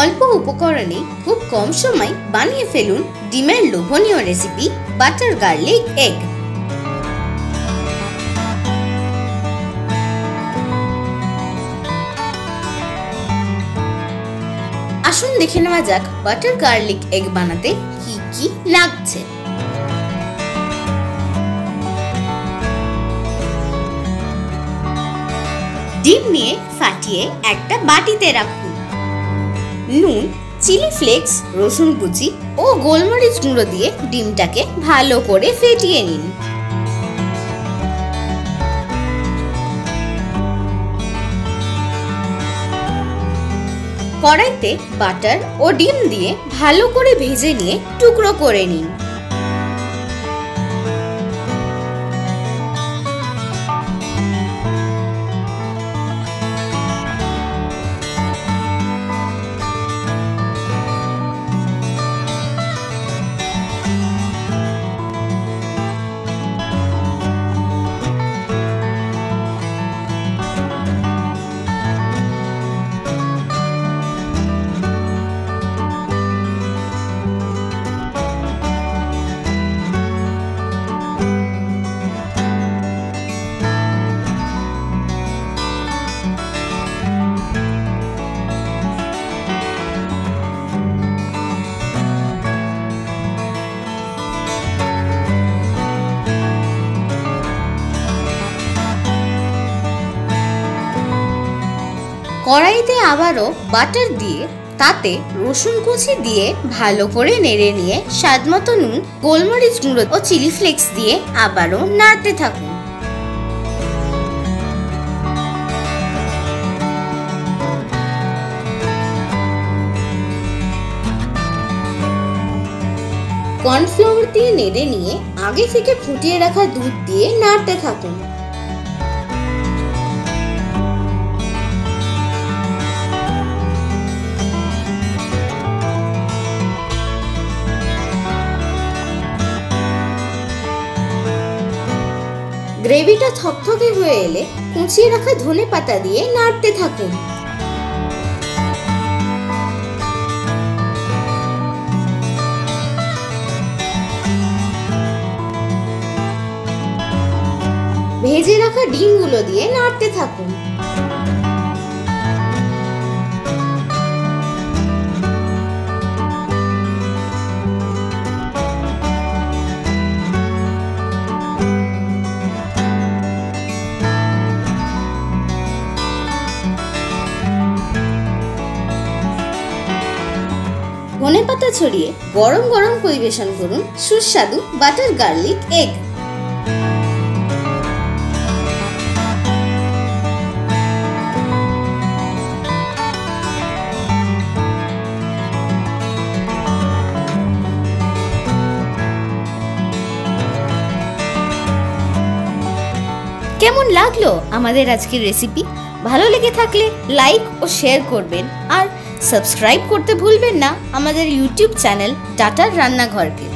অল্প উপকরণে খুব কম সময় বানিয়ে ফেলুন ডিমের লোভনীয় রেসিপি বাটার গার্লিক এগ। আসুন দেখে নেওয়া যাক বাটার গার্লিক এগ বানাতে কি কি লাগছে। ডিম নিয়ে ফাটিয়ে একটা বাটিতে রাখুন। নুন, চিলি ফ্লেক্স, রসুন কুচি ও গোলমরিচ গুঁড়ো দিয়ে ডিমটাকে ভালো করে ফেটিয়ে নিন। কড়াইতে বাটার ও ডিম দিয়ে ভালো করে ভেজে নিয়ে টুকরো করে নিন। কড়াইতে আবারও বাটার দিয়ে তাতে রসুন কুচি দিয়ে ভালো করে নেড়ে নিয়ে স্বাদমতো নুন, গোলমরিচ গুঁড়ো ও চিলি ফ্লেক্স দিয়ে আবারও নাড়তে থাকুন। কর্নফ্লাওয়ার দিয়ে নেড়ে নিয়ে আগে থেকে ফুটিয়ে রাখা দুধ দিয়ে নাড়তে থাকুন। গ্রেভিটা থকথকে হয়ে এলে কুচিয়ে রাখা ধনেপাতা দিয়ে নাড়তে থাকুন। ভেজে রাখা ডিমগুলো দিয়ে নাড়তে থাকুন। ধনেপাতা ছড়িয়ে গরম গরম পরিবেশন করুন সুস্বাদু বাটার গার্লিক এগ। কেমন লাগলো আমাদের আজকের রেসিপি? ভালো লেগে থাকলে লাইক ও শেয়ার করবেন আর সাবস্ক্রাইব করতে ভুলবেন না আমাদের ইউটিউব চ্যানেল টাটার রান্নাঘরকে।